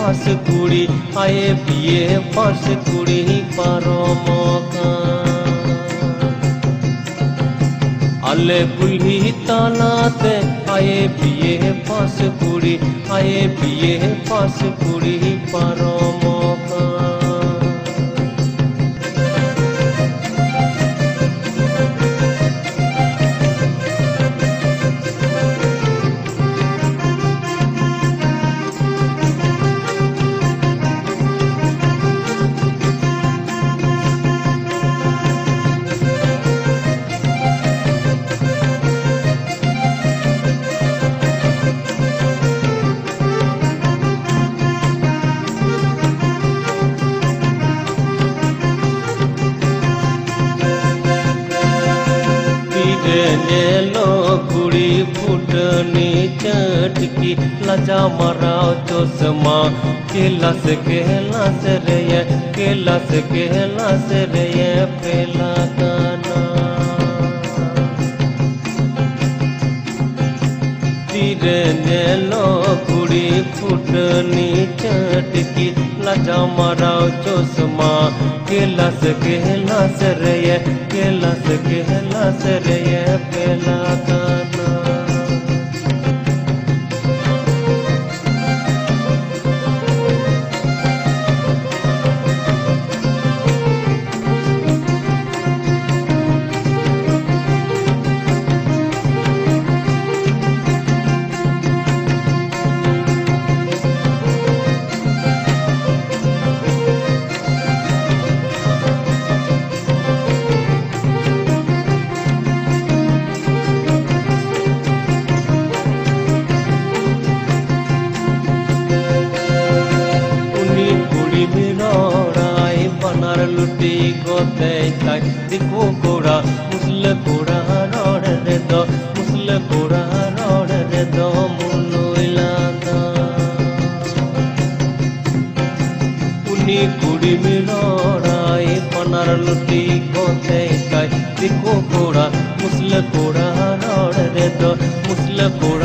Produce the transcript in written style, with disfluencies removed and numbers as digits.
पास कुड़ी आए बीए पास कुड़ी पारमका आले कुल्ही तानाते आए बीए पास कुड़ी आए बीए पास कुड़ी पारमका नेलो कुड़ी फुटनी चटकी लजा मराओ चोसमा केलास रे पेला गाना तीरे नेलो कुड़ी फुटनी चटकी लजा मराओ चोसमा केलास रे पेला गाना लुटी गोते ताई दिखो कोड़ा मुसल कोड़ा रोड रे दो मुनो इलादा उनी कुड़ी मिलोड़ाई पनार लुटी गोते ताई दिखो कोड़ा मुसल कोड़ा रोड रे दो मुसल कोड़ा